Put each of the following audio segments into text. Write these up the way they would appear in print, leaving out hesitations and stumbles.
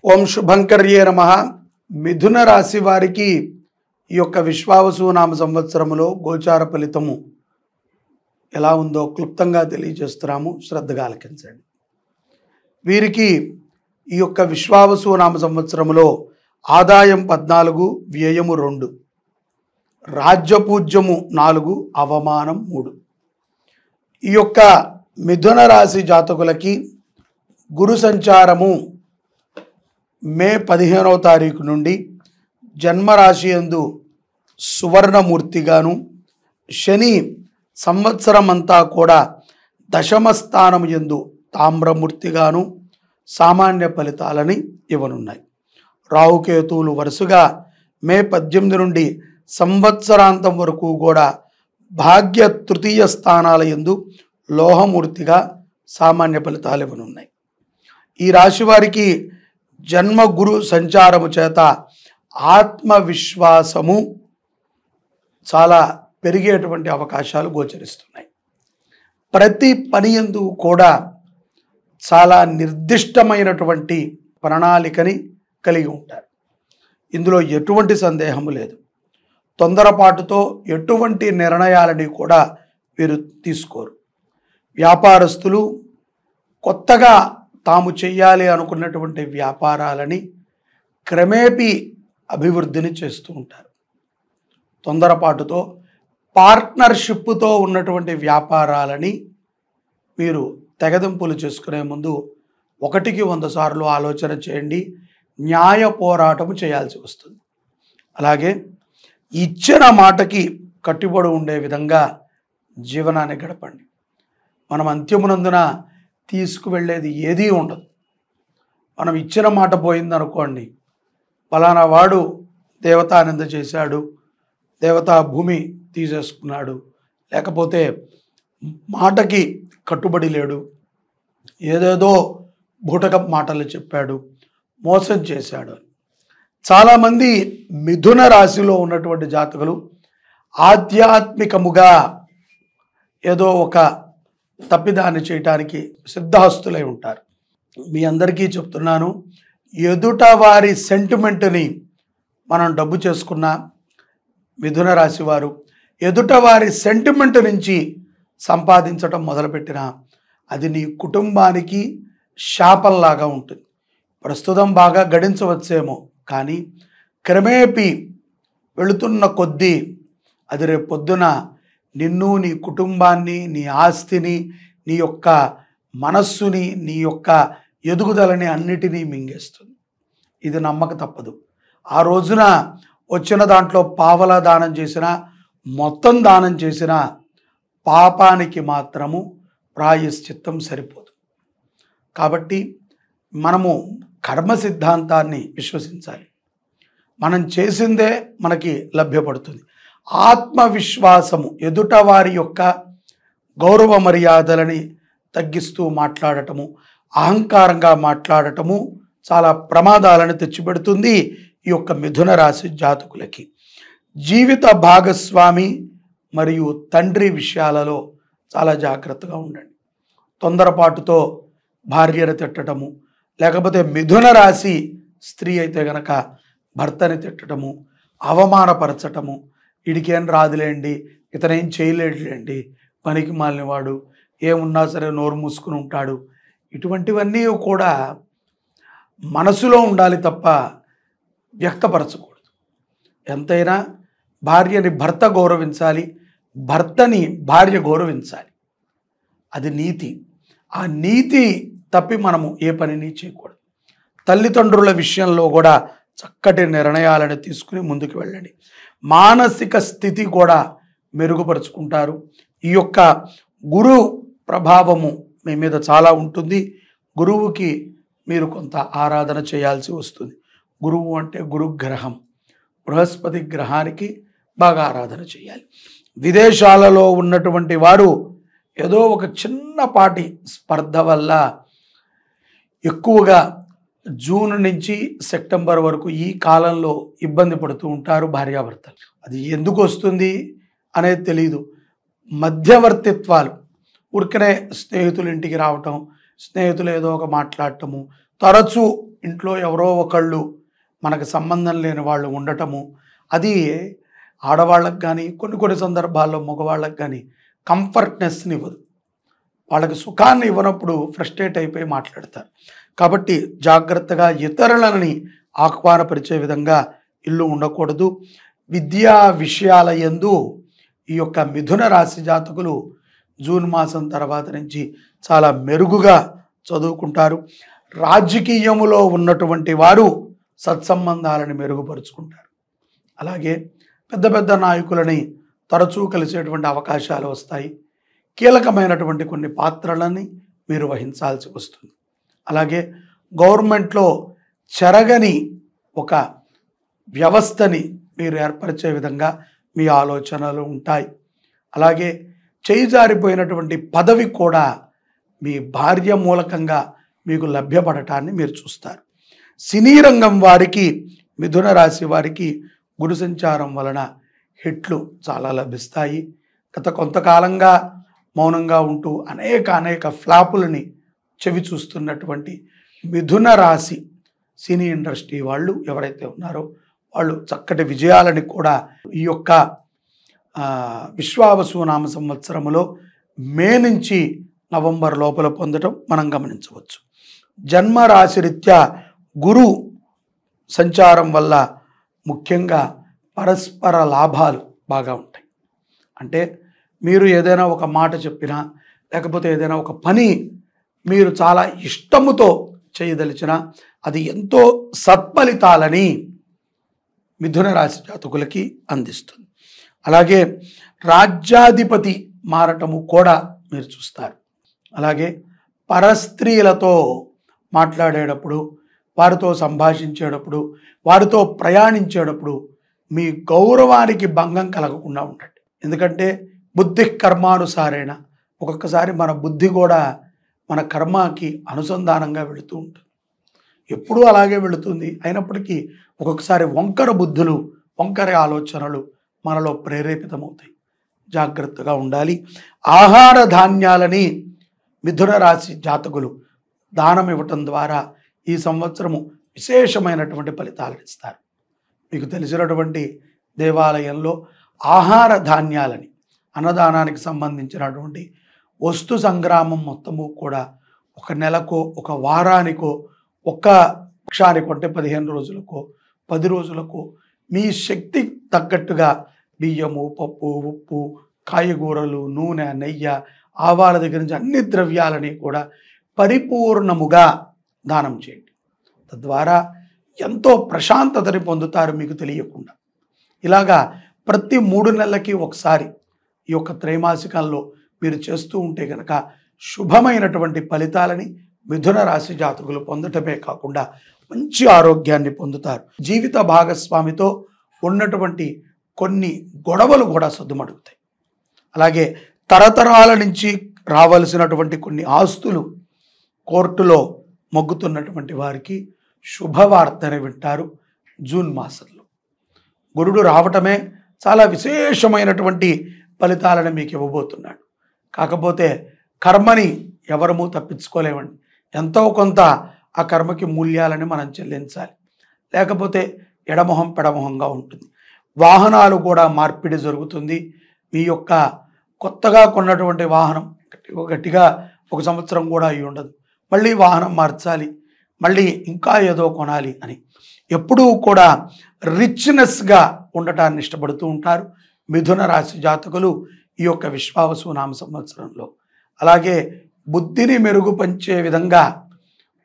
ఓం శుభంకర్యే నమః. మిథున రాశి వారికి ఈ యొక్క విశ్వావసు నామ సంవత్సరములో గోచార ఫలితము ఎలా ఉందో క్లుప్తంగా తెలియజేస్తున్నాము, శ్రద్ధగా ఆలకించండి. వీరికి ఈ యొక్క విశ్వావసు నామ సంవత్సరములో ఆదాయం 14, వ్యయము 2, రాజ్యపూజ్యము 4, అవమానం 3. ఈ యొక్క మిథున రాశి జాతకులకి గురు సంచారము మే 15వ తారీఖు నుండి జన్మరాశి యందు సువర్ణమూర్తిగాను, శని సంవత్సరం అంతా కూడా దశమ స్థానం యందు తామ్రమూర్తిగాను సామాన్య ఫలితాలని ఇవ్వనున్నాయి. రాహుకేతువులు వరుసగా మే 18 నుండి సంవత్సరాంతం వరకు కూడా భాగ్య తృతీయ స్థానాల యందు లోహమూర్తిగా సామాన్య ఫలితాలు ఇవ్వనున్నాయి. ఈ రాశి వారికి జన్మ గురు సంచారము చేత ఆత్మవిశ్వాసము చాలా పెరిగేటువంటి అవకాశాలు గోచరిస్తున్నాయి. ప్రతి పని యందు కూడా చాలా నిర్దిష్టమైనటువంటి ప్రణాళికని కలిగి ఉంటారు. ఇందులో ఎటువంటి సందేహము లేదు. తొందరపాటుతో ఎటువంటి నిర్ణయాలని కూడా వీరు తీసుకోరు. వ్యాపారస్తులు కొత్తగా తాము చెయ్యాలి అనుకున్నటువంటి వ్యాపారాలని క్రమేపీ అభివృద్ధిని చేస్తూ ఉంటారు. తొందరపాటుతో పార్ట్నర్షిప్తో ఉన్నటువంటి వ్యాపారాలని మీరు తెగదింపులు చేసుకునే ముందు 1కి 100 సార్లు ఆలోచన చేయండి. న్యాయ పోరాటము చేయాల్సి వస్తుంది. అలాగే ఇచ్చిన మాటకి కట్టుబడి ఉండే విధంగా జీవనాన్ని గడపండి. మనం అంత్యమునందున తీసుకువెళ్ళేది ఏదీ ఉండదు. మనం ఇచ్చిన మాట పోయిందనుకోండి, ఫలానా వాడు దేవతానింద చేశాడు, దేవతా భూమి తీసేసుకున్నాడు, లేకపోతే మాటకి కట్టుబడి లేడు, ఏదేదో బూటకపు మాటలు చెప్పాడు, మోసం చేశాడు. చాలామంది మిథున రాశిలో ఉన్నటువంటి జాతకులు ఆధ్యాత్మికముగా ఏదో ఒక తప్పిదాన్ని చేయటానికి సిద్ధహస్తులై ఉంటారు. మీ అందరికీ చెప్తున్నాను, ఎదుట వారి సెంటిమెంట్ని మనం డబ్బు చేసుకున్న మిథున రాశి వారు ఎదుట వారి సెంటిమెంట్ నుంచి సంపాదించటం మొదలుపెట్టిన అది నీ కుటుంబానికి శాపంలాగా ఉంటుంది. ప్రస్తుతం బాగా గడించవచ్చేమో, కానీ క్రమేపీ వెళుతున్న కొద్దీ అది రేపు పొద్దున నిన్ను, నీ కుటుంబాన్ని, నీ ఆస్తిని, నీ యొక్క మనస్సుని, నీ యొక్క ఎదుగుదలని అన్నిటినీ మింగేస్తుంది. ఇది నమ్మక తప్పదు. ఆ రోజున వచ్చిన దాంట్లో పావలా దానం చేసినా, మొత్తం దానం చేసినా పాపానికి మాత్రము ప్రాయశ్చిత్తం సరిపోదు. కాబట్టి మనము కర్మ సిద్ధాంతాన్ని విశ్వసించాలి. మనం చేసిందే మనకి లభ్యపడుతుంది. ఆత్మవిశ్వాసము, ఎదుట వారి యొక్క గౌరవ మర్యాదలని తగ్గిస్తూ మాట్లాడటము, అహంకారంగా మాట్లాడటము చాలా ప్రమాదాలను తెచ్చిపెడుతుంది ఈ యొక్క మిథున రాశి జాతకులకి. జీవిత భాగస్వామి మరియు తండ్రి విషయాలలో చాలా జాగ్రత్తగా ఉండండి. తొందరపాటుతో భార్యను తిట్టడము, లేకపోతే మిథున రాశి స్త్రీ అయితే గనక భర్తని తిట్టడము, అవమానపరచటము, వీడికేం రాదులేండి, ఇతనేం చేయలేడులేండి, పనికి మాలినవాడు, ఏమున్నా సరే నోరు మూసుకుని ఉంటాడు, ఇటువంటివన్నీ కూడా మనసులో ఉండాలి తప్ప వ్యక్తపరచకూడదు. ఎంతైనా భార్యని భర్త గౌరవించాలి, భర్తని భార్య గౌరవించాలి. అది నీతి. ఆ నీతి తప్పి మనము ఏ పనిని చేయకూడదు. తల్లిదండ్రుల విషయంలో కూడా చక్కటి నిర్ణయాలను తీసుకుని ముందుకు వెళ్ళండి. మానసిక స్థితి కూడా మెరుగుపరుచుకుంటారు. ఈ యొక్క గురు ప్రభావము మీ మీద చాలా ఉంటుంది. గురువుకి మీరు కొంత ఆరాధన చేయాల్సి వస్తుంది. గురువు అంటే గురుగ్రహం, బృహస్పతి గ్రహానికి బాగా ఆరాధన చేయాలి. విదేశాలలో ఉన్నటువంటి వారు ఏదో ఒక చిన్నపాటి స్పర్ధ వల్ల ఎక్కువగా జూన్ నుంచి సెప్టెంబర్ వరకు ఈ కాలంలో ఇబ్బంది పడుతూ ఉంటారు భార్యాభర్తలు. అది ఎందుకు వస్తుంది అనేది తెలియదు. మధ్యవర్తిత్వాలు, ఊరికనే స్నేహితులు ఇంటికి రావటం, స్నేహితులు ఏదో ఒక మాట్లాడటము, తరచూ ఇంట్లో ఎవరో ఒకళ్ళు మనకు సంబంధం లేని వాళ్ళు ఉండటము, అది ఆడవాళ్ళకు కానీ కొన్ని సందర్భాల్లో మగవాళ్ళకు కానీ కంఫర్ట్నెస్ని ఇవ్వదు. వాళ్ళకి సుఖాన్ని ఇవ్వనప్పుడు ఫ్రస్ట్రేట్ అయిపోయి మాట్లాడతారు. కాబట్టి జాగ్రత్తగా ఇతరులని ఆహ్వానపరిచే విధంగా ఇల్లు ఉండకూడదు. విద్యా విషయాల యందు ఈ యొక్క మిథున రాశి జాతకులు జూన్ మాసం తర్వాత నుంచి చాలా మెరుగుగా చదువుకుంటారు. రాజకీయములో ఉన్నటువంటి వారు సత్సంబంధాలను మెరుగుపరుచుకుంటారు. అలాగే పెద్ద పెద్ద నాయకులని తరచూ కలిసేటువంటి అవకాశాలు వస్తాయి. కీలకమైనటువంటి కొన్ని పాత్రలని మీరు వహించాల్సి వస్తుంది. అలాగే గవర్నమెంట్లో చెరగని ఒక వ్యవస్థని మీరు ఏర్పరిచే విధంగా మీ ఆలోచనలు ఉంటాయి. అలాగే చేయిజారిపోయినటువంటి పదవి కూడా మీ భార్య మూలకంగా మీకు లభ్యపడటాన్ని మీరు చూస్తారు. సినీ రంగం వారికి, మిథున రాశి వారికి గురు సంచారం వలన హిట్లు చాలా లభిస్తాయి. గత కొంతకాలంగా మౌనంగా ఉంటూ అనేక ఫ్లాపులని చెవి చూస్తున్నటువంటి మిథున రాశి సినీ ఇండస్ట్రీ వాళ్ళు ఎవరైతే ఉన్నారో వాళ్ళు చక్కటి విజయాలని కూడా ఈ యొక్క విశ్వావసునామ సంవత్సరములో మే నుంచి నవంబర్ లోపల పొందడం మనం గమనించవచ్చు. జన్మ రాశి రీత్యా గురు సంచారం వల్ల ముఖ్యంగా పరస్పర లాభాలు బాగా ఉంటాయి. అంటే మీరు ఏదైనా ఒక మాట చెప్పినా, లేకపోతే ఏదైనా ఒక పని మీరు చాలా ఇష్టముతో చేయదలిచినా అది ఎంతో సత్ఫలితాలని మిథున రాశి జాతకులకి అందిస్తుంది. అలాగే రాజ్యాధిపతి మారటము కూడా మీరు చూస్తారు. అలాగే పరస్త్రీలతో మాట్లాడేటప్పుడు, వారితో సంభాషించేటప్పుడు, వారితో ప్రయాణించేటప్పుడు మీ గౌరవానికి భంగం కలగకుండా ఉండండి. ఎందుకంటే బుద్ధి కర్మానుసారేణ, ఒక్కొక్కసారి మన బుద్ధి కూడా మన కర్మకి అనుసంధానంగా వెళుతూ ఉంటుంది. ఎప్పుడూ అలాగే వెళుతుంది. అయినప్పటికీ ఒక్కొక్కసారి వంకర బుద్ధులు, వంకర ఆలోచనలు మనలో ప్రేరేపితమవుతాయి. జాగ్రత్తగా ఉండాలి. ఆహార ధాన్యాలని మిథున రాశి జాతకులు దానం ఇవ్వటం ద్వారా ఈ సంవత్సరము విశేషమైనటువంటి ఫలితాలను ఇస్తారు. మీకు తెలిసినటువంటి దేవాలయంలో ఆహార ధాన్యాలని, అన్నదానానికి సంబంధించినటువంటి వస్తు సంగ్రామం మొత్తము కూడా ఒక నెలకో, ఒక వారానికో, ఒక పక్షానికో అంటే 15 రోజులకో, 10 రోజులకో మీ శక్తి తగ్గట్టుగా బియ్యము, పప్పు, ఉప్పు, కాయగూరలు, నూనె, నెయ్యి, ఆవాల దగ్గర నుంచి అన్ని ద్రవ్యాలని కూడా పరిపూర్ణముగా దానం చేయండి. తద్వారా ఎంతో ప్రశాంతతని పొందుతారు మీకు తెలియకుండా. ఇలాగా ప్రతి 3 నెలలకి ఒకసారి ఈ యొక్క త్రైమాసికంలో మీరు చేస్తూ ఉంటే కనుక శుభమైనటువంటి ఫలితాలని మిథున రాశి జాతకులు పొందటమే కాకుండా మంచి ఆరోగ్యాన్ని పొందుతారు. జీవిత భాగస్వామితో ఉన్నటువంటి కొన్ని గొడవలు కూడా సద్దుమడుగుతాయి. అలాగే తరతరాల నుంచి రావాల్సినటువంటి కొన్ని ఆస్తులు కోర్టులో మొగ్గుతున్నటువంటి వారికి శుభవార్తని వింటారు. జూన్ మాసంలో గురుడు రావటమే చాలా విశేషమైనటువంటి ఫలితాలను మీకు ఇవ్వబోతున్నాడు. కాకపోతే కర్మని ఎవరము తప్పించుకోలేమండి. ఎంతో కొంత ఆ కర్మకి మూల్యాలని మనం చెల్లించాలి. లేకపోతే ఎడమొహం పెడమొహంగా ఉంటుంది. వాహనాలు కూడా మార్పిడి జరుగుతుంది. మీ యొక్క కొత్తగా కొన్నటువంటి వాహనం గట్టిగా 1 సంవత్సరం కూడా అయి ఉండదు. మళ్ళీ వాహనం మార్చాలి, మళ్ళీ ఇంకా ఏదో కొనాలి అని ఎప్పుడూ కూడా రిచ్నెస్గా ఉండటాన్ని ఇష్టపడుతూ ఉంటారు మిథున రాశి జాతకులు ఈ యొక్క విశ్వావసునామ సంవత్సరంలో. అలాగే బుద్ధిని మెరుగుపరిచే విధంగా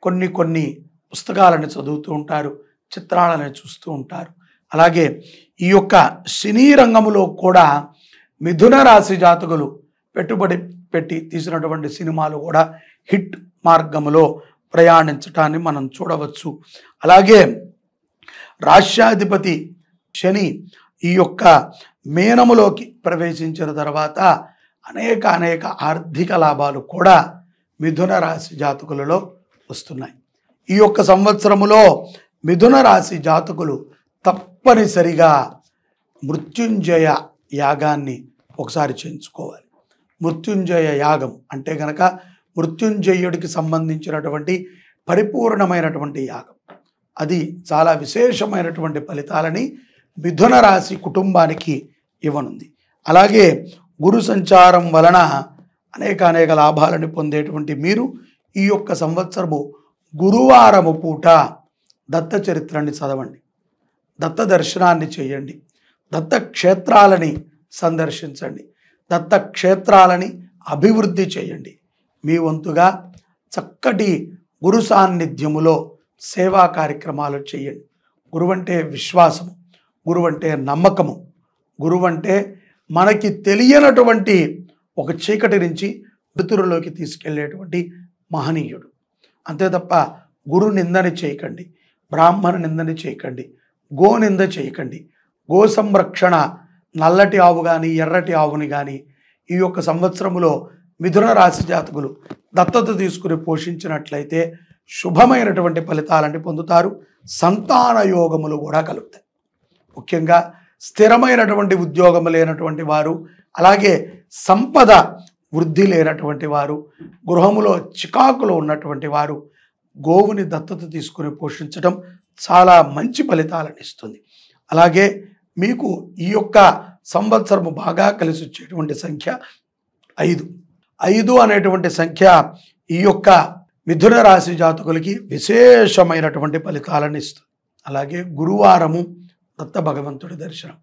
కొన్ని పుస్తకాలను చదువుతూ ఉంటారు, చిత్రాలను చూస్తూ ఉంటారు. అలాగే ఈ యొక్క సినీ రంగంలో కూడా మిథున రాశి జాతకులు పెట్టుబడి పెట్టి తీసినటువంటి సినిమాలు కూడా హిట్ మార్గములో ప్రయాణించటాన్ని మనం చూడవచ్చు. అలాగే రాష్ట్రాధిపతి శని ఈ యొక్క మీనములోకి ప్రవేశించిన తర్వాత అనేక ఆర్థిక లాభాలు కూడా మిథున రాశి జాతకులలో వస్తున్నాయి. ఈ యొక్క సంవత్సరములో మిథున రాశి జాతకులు తప్పనిసరిగా మృత్యుంజయ యాగాన్ని ఒకసారి చేయించుకోవాలి. మృత్యుంజయ యాగం అంటే గనక మృత్యుంజయుడికి సంబంధించినటువంటి పరిపూర్ణమైనటువంటి యాగం. అది చాలా విశేషమైనటువంటి ఫలితాలని మిథున రాశి కుటుంబానికి ఇవ్వనుంది. అలాగే గురు సంచారం వలన అనేక లాభాలను పొందేటువంటి మీరు ఈ యొక్క సంవత్సరము గురువారము పూట దత్త చరిత్రాన్ని చదవండి, దత్త దర్శనాన్ని చేయండి, దత్త క్షేత్రాలని సందర్శించండి, దత్త క్షేత్రాలని అభివృద్ధి చేయండి. మీ వంతుగా చక్కటి గురు సాన్నిధ్యములో సేవా కార్యక్రమాలు చేయండి. గురువంటే విశ్వాసము, గురువంటే నమ్మకము, గురువంటే మనకి తెలియనటువంటి ఒక చీకటి నుంచి వెలుతురులోకి తీసుకెళ్లేటువంటి మహనీయుడు. అంతే తప్ప గురు నిందని చేయకండి, బ్రాహ్మణ నిందని చేయకండి, గో నింద చేయకండి. గో సంరక్షణ, నల్లటి ఆవు కానీ ఎర్రటి ఆవుని కానీ ఈ యొక్క సంవత్సరములో మిథున రాశి జాతకులు దత్తత తీసుకుని పోషించినట్లయితే శుభమైనటువంటి ఫలితాలని పొందుతారు. సంతాన యోగములు కూడా కలుగుతాయి. ముఖ్యంగా స్థిరమైనటువంటి ఉద్యోగము లేనటువంటి వారు, అలాగే సంపద వృద్ధి లేనటువంటి వారు, గృహములో చికాకులో ఉన్నటువంటి వారు గోవుని దత్తత తీసుకుని పోషించడం చాలా మంచి ఫలితాలను ఇస్తుంది. అలాగే మీకు ఈ యొక్క సంవత్సరము బాగా కలిసి వచ్చేటువంటి సంఖ్య 5. 5 అనేటువంటి సంఖ్య ఈ యొక్క మిథున రాశి జాతకులకి విశేషమైనటువంటి ఫలితాలను ఇస్తుంది. అలాగే గురువారము దత్త భగవంతుడి దర్శనం,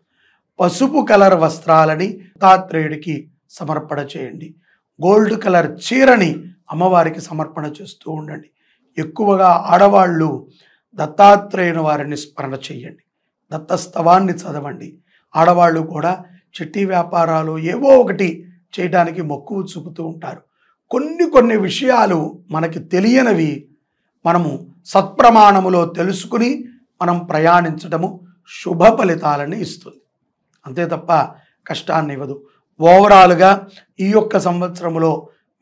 పసుపు కలర్ వస్త్రాలని దత్తాత్రేయుడికి సమర్పణ చేయండి. గోల్డ్ కలర్ చీరని అమ్మవారికి సమర్పణ చేస్తూ ఉండండి. ఎక్కువగా ఆడవాళ్ళు దత్తాత్రేయుని వారిని స్మరణ చేయండి, దత్తస్తవాన్ని చదవండి. ఆడవాళ్ళు కూడా చిట్టి వ్యాపారాలు ఏవో ఒకటి చేయడానికి మక్కువ చూపుతూ ఉంటారు. కొన్ని విషయాలు మనకి తెలియనివి మనము సత్ప్రమాణములో తెలుసుకుని మనం ప్రయాణించడము శుభ ఫలితాలని ఇస్తుంది. అంతే తప్ప కష్టాన్ని ఇవ్వదు. ఓవరాల్గా ఈ యొక్క సంవత్సరములో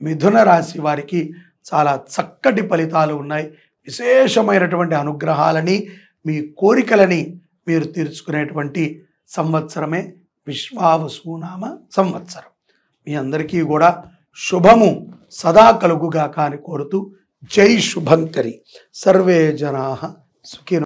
మిథున రాశి వారికి చాలా చక్కటి ఫలితాలు ఉన్నాయి. విశేషమైనటువంటి అనుగ్రహాలని, మీ కోరికలని మీరు తీర్చుకునేటువంటి సంవత్సరమే విశ్వావసునామ సంవత్సరం. మీ అందరికీ కూడా శుభము సదా కలుగుగాక అని కోరుతూ జై శుభంకరి. సర్వే జనాః సుఖినో